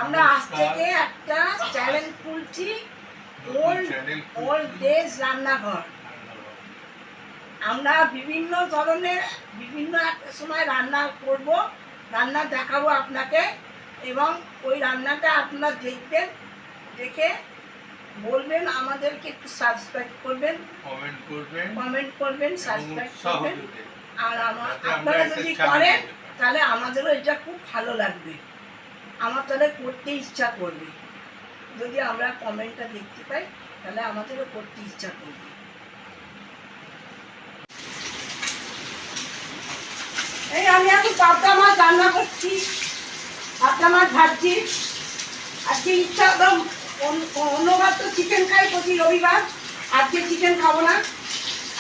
আমরা আজ থেকে একটা চ্যালেঞ্জ খুলছি, ওল্ড ডেজ রান্নাঘর। আমরা বিভিন্ন ধরনের বিভিন্ন একটা সময় রান্না করব, রান্না দেখাবো আপনাকে, এবং ওই রান্নাটা আপনারা দেখবেন, দেখে বলবেন, আমাদেরকে একটু সাবস্ক্রাইব করবেন, কমেন্ট করবেন, সাবস্ক্রাইব করবেন। আর আপনারা যদি করেন তাহলে আমাদেরও এটা খুব ভালো লাগবে, আমার তাহলে করতে ইচ্ছা করবে। যদি আমরা কমেন্টটা দেখতে পাই তাহলে আমাদেরও করতে ইচ্ছা করবে। এই আমি এখন পাবদা মাছ রান্না করছি, পাবদা মাছ ভাজছি। আজকে ইচ্ছা একদম, অন্যবার তো চিকেন খাই প্রতি রবিবার, আজকে চিকেন খাবো না,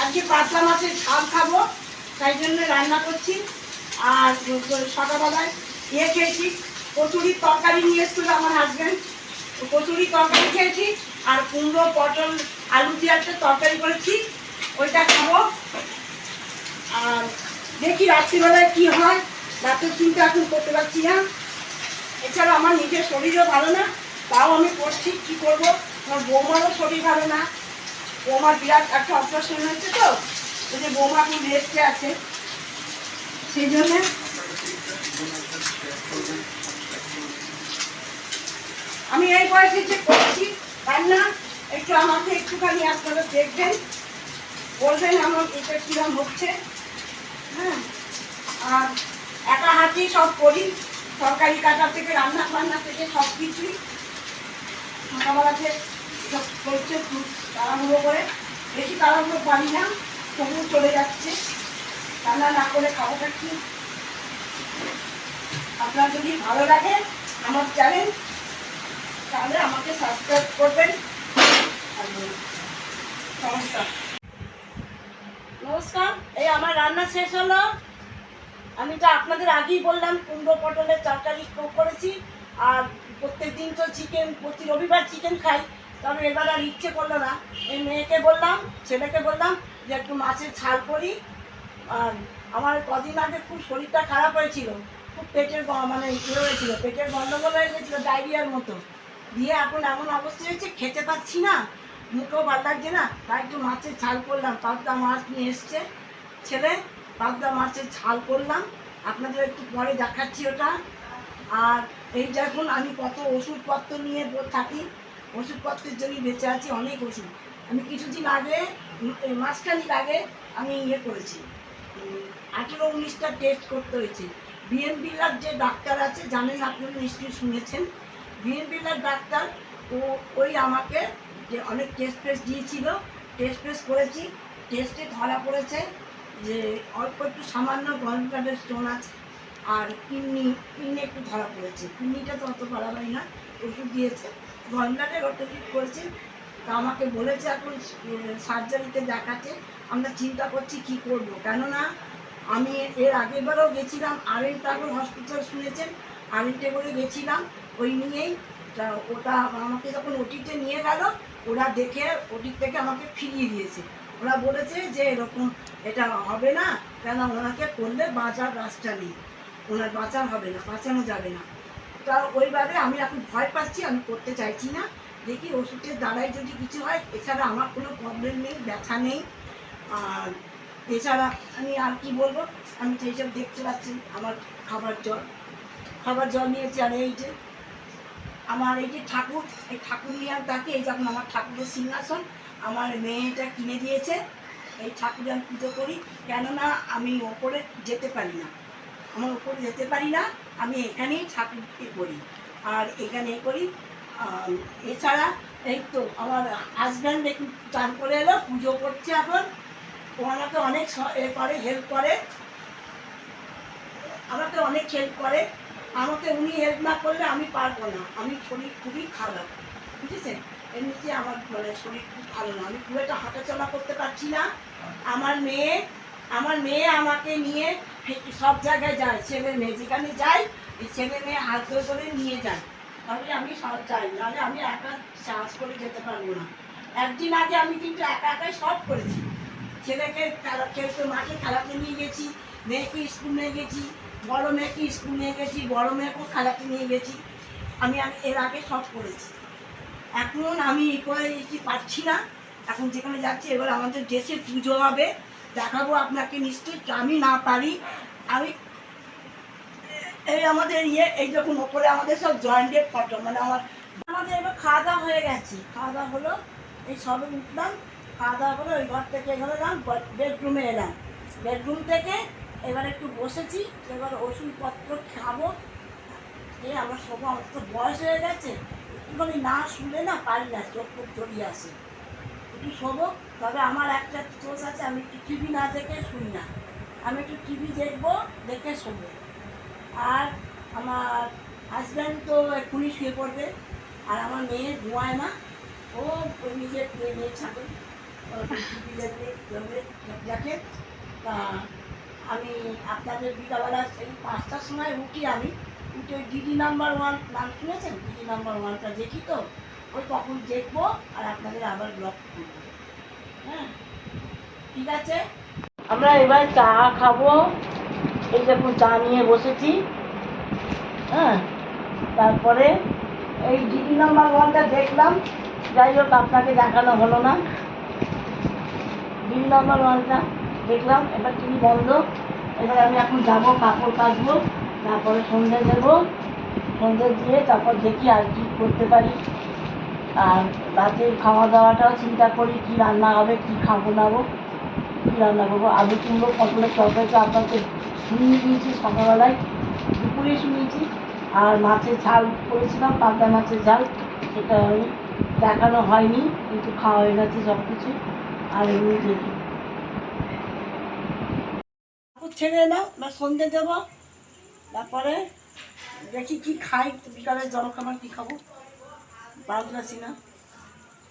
আজকে পাবদা মাছের ঝাল খাবো, তাই জন্য রান্না করছি। আর সকালবেলায় খেয়েছি, কচুরির তরকারি নিয়ে এসেছিল আমার হাজব্যান্ড, কচুরির তরকারি খেয়েছি। আর কুমড়ো পটল আলু দিয়ে একটা তরকারি করেছি, ওইটা খাবো। আর দেখি রাত্রিবেলায় কি হয়, রাতের চিন্তা এখন করতে পারছি না। এছাড়া আমার নিজের শরীরও ভালো না, তাও আমি করছি, কী করবো। আমার বৌমারও শরীর ভালো না, বৌমার বিরাট একটা অপারেশন হয়েছে, তো ওই যে বৌমা খুব রেস্টে আছে, সেই জন্যে আমি এই বয়সে যে করছি রান্না, একটু আমাকে একটুখানি আপনারা দেখবেন, বলবেন আমার এটা কীরকম হচ্ছে। হ্যাঁ, আর একা হাতেই সব করি, তরকারি কাটা থেকে রান্না বান্না থেকে সব কিছুই সকালবেলাতে সব করছে, তাড়াহুড়ো করে, বেশি তাড়াহুড়ো পারি না, তবু চলে যাচ্ছে। রান্না না করে খাবোটা কি। আপনার যদি ভালো লাগে আমার চ্যানেল তাহলে আমাকে সাবস্ক্রাইব করবেন। নমস্কার। নমস্কার, এই আমার রান্না শেষ হলো। আমি তো আপনাদের আগেই বললাম কুমড়ো পটলের তরকারি করেছি। আর প্রত্যেক দিন তো চিকেন, প্রতি রবিবার চিকেন খাই, তবে এবার আর ইচ্ছে করলো না। এই মেয়েকে বললাম, ছেলেকে বললাম যে একটু মাছের ঝাল করি। আর আমার কদিন আগে খুব শরীরটা খারাপ হয়েছিল, খুব পেটের মানে ইয়ে হয়েছিল, পেটের গন্ডগোল হয়ে গেছিলো, ডায়রিয়ার মতো দিয়ে এখন এমন অবস্থা হয়েছে, খেতে পাচ্ছি না, মুখেও ভালো লাগছে না, তাই একটু মাছের ঝাল করলাম। পাবদা মাছ নিয়ে এসছে ছেলে, পাবদা মাছের ঝাল করলাম, আপনাদের একটু পরে দেখাচ্ছি ওটা। আর এই দেখুন আমি কত ওষুধপত্র নিয়ে থাকি, ওষুধপত্রের জন্যই বেঁচে আছি, অনেক ওষুধ। আমি কিছুদিন আগে, মাসখানিক আগে আমি ইয়ে করেছি, 18-19টা টেস্ট করতে হয়েছে। বিএন বিল্লার যে ডাক্তার আছে, জানেন আপনারা নিশ্চয়ই শুনেছেন, বিএন বিল্লার ডাক্তার, ওই আমাকে যে অনেক টেস্ট ফেস্ট দিয়েছিল, টেস্ট ফেস্ট করেছি, টেস্টে ধরা পড়েছে যে অল্প একটু সামান্য গলব্লাডার স্টোন আছে, আর কিডনি একটু ধরা পড়েছে। কিডনিটা তো অত বাড়াবাড়ি না, ওষুধ দিয়েছে, গলব্লাডার অটোপিট করেছে। তা আমাকে বলেছে এখন সার্জারিতে দেখাতে। আমরা চিন্তা করছি কি করব, কেননা আমি এর আগেরবারও গেছিলাম আরএন টাগোর হসপিটাল, শুনেছেন, আরএন টাগোরে গেছিলাম ওই নিয়েই। তা ওটা আমাকে যখন ওটিতে নিয়ে গেল, ওরা দেখে ওটি থেকে আমাকে ফিরিয়ে দিয়েছে। ওরা বলেছে যে এরকম এটা হবে না, কেন ওনাকে করলে বাঁচার রাস্তা নেই, ওনার বাঁচার হবে না, বাঁচানো যাবে না। তা ওইভাবে আমি এখন ভয় পাচ্ছি, আমি করতে চাইছি না। দেখি ওষুধের দ্বারাই যদি কিছু হয়, এছাড়া আমার কোনো প্রবলেম নেই, ব্যথা নেই। আর এছাড়া আমি আর কি বলবো, আমি তো এইসব দেখতে পাচ্ছি, আমার খাবার জল নিয়েছি। আর এই যে আমার এই যে ঠাকুর, এই ঠাকুর নিয়ে আমি তাকে, এই যখন আমার ঠাকুরের সিংহাসন আমার মেয়েটা কিনে দিয়েছে, এই ঠাকুরে আমি পুজো করি, কেননা আমি ওপরে যেতে পারি না, আমার ওপরে যেতে পারি না, আমি এখানেই ঠাকুরকে করি আর এখানে করি। এছাড়া এই তো আমার হাজব্যান্ড একটু চান করে এলো, পুজো করছে এখন, ও আমাকে অনেক হেল্প করে, আমাকে অনেক হেল্প করে। আমাকে উনি হেল্প না করলে আমি পারবো না, আমি শরীর খুবই খারাপ, বুঝেছেন, এমনিতে আমার মানে শরীর খুব ভালো না, আমি খুব একটা হাঁটাচলা করতে পারছি না। আমার মেয়ে আমাকে নিয়ে সব জায়গায় যায়, ছেলে মেয়ে যেখানে যাই, এই ছেলে মেয়ে হাত ধরে করে নিয়ে যায়, তাহলে আমি সব যাই, নাহলে আমি একা সাহস করে যেতে পারবো না। একদিন আগে আমি কিন্তু একাই সব করেছি, ছেলেকে খেলতে মাঠে খেলাতে নিয়ে গেছি, মেয়েকে স্কুল নিয়ে গেছি, বড় মেয়েকে স্কুল নিয়ে গেছি, বড় মেয়েকেও খেলাতে নিয়ে গেছি, আমি এর আগে সব করেছি। এখন আমি করে পারছি না, এখন যেখানে যাচ্ছি এবার আমাদের দেশে পুজো হবে, দেখাবো আপনাকে নিশ্চয়ই। আমি না পারি, আমি এই আমাদের এই যখন ওপরে আমাদের সব জয়েন্টের ফটো, মানে আমাদের এবার খাওয়া দাওয়া হয়ে গেছে। খাওয়া দাওয়া হলো, এই সবে উঠলাম, খাওয়া দাওয়া করে ওই ঘর থেকে এখানে এলাম, বেডরুমে এলাম। বেডরুম থেকে এবার একটু বসেছি, এবার ওষুধপত্র খাবো, আমরা শোবো। আমার তো বয়স হয়ে গেছে, একটুখানি না শুলে না পারি না, চোখ খুব জড়িয়ে আসে, একটু শোবো। তবে আমার একটা দোষ আছে, আমি একটু টিভি না দেখে শুই না, আমি একটু টিভি দেখবো, দেখে শোবো। আর আমার হাজব্যান্ড তো এক্ষুনি শুয়ে পড়বে, আর আমার মেয়ে ঘুমায় না, ও নিজের মেয়ে ছাড়ে টিভি দেখবে দেখে। তা আমি আপনাদের বিকালবেলা সেই 5টার সময় উঠি, আমি উঠে ডিডি নাম্বার 1 নাম শুনেছেন? ডিডি নাম্বার 1টা দেখি, তো ওই তখন দেখবো আর আপনাদের আবার ব্লগ করবো। হ্যাঁ, ঠিক আছে। আমরা এবার চা খাবো, এই দেখুন চা নিয়ে বসেছি। হ্যাঁ, তারপরে এই ডিডি নাম্বার 1টা দেখলাম, যাই হোক আপনাকে দেখানো হলো না। ডিডি নাম্বার 1টা দেখলাম, এবার টিভি বন্ধ। এবার আমি এখন যাবো, কাপড় কাচবো, তারপরে সন্ধে দেবো, সন্ধে দিয়ে তারপর দেখি আর কি করতে পারি। আর রাতের খাওয়া দাওয়াটাও চিন্তা করি, কি রান্না হবে, কি খাবো নাবো, কী রান্না করবো। আলু কুমড়ো পটলের তরকারিটা আপনাকে শুনিয়ে দিয়েছি সকালবেলায়, দুপুরে শুনিয়েছি। আর মাছের ঝাল করেছিলাম, পাবদা মাছের ঝাল, সেটা আমি দেখানো হয়নি, কিন্তু খাওয়া হয়ে গেছে সব কিছু। আর এমনি দেখি ছেড়ে এলাম বা সন্ধে দেবো, তারপরে দেখি কি খাই, বিকালের জলখাবার কী খাবো, ভালো লাগছি না।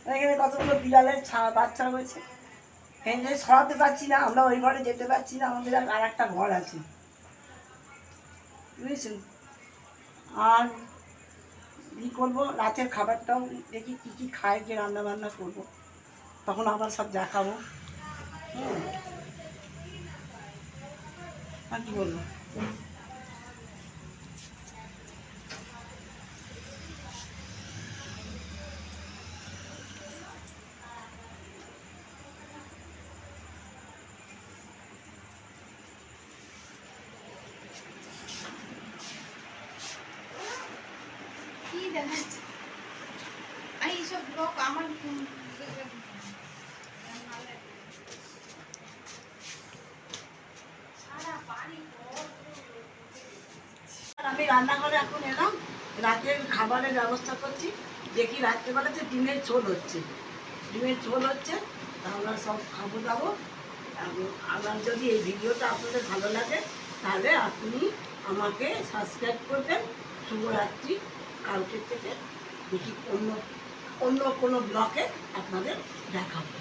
এখানে কতগুলো বিড়ালের বাচ্চা হয়েছে, এখানে সরাতে পারছি না, আমরা ওই ঘরে যেতে পারছি না, আমাদের আর একটা ঘর আছে, বুঝেছেন। আর কী করবো, রাতের খাবারটাও দেখি কী কী খাই, যে রান্না বান্না করবো, তখন আবার সব দেখাবো। আর কি বলবো, এইসব লোক আমার আমি রান্নাঘরে এখন এলাম, রাতের খাবারের ব্যবস্থা করছি। দেখি রাত্রেবেলাতে ডিমের ঝোল হচ্ছে, ডিমের ঝোল হচ্ছে, আমরা সব খাবো দাবো। আমার যদি এই ভিডিওটা আপনাদের ভালো লাগে, তাহলে আপনি আমাকে সাবস্ক্রাইব করবেন। শুভরাত্রি। কালকে থেকে দেখি অন্য অন্য কোনো ব্লগে আপনাদের দেখাবো।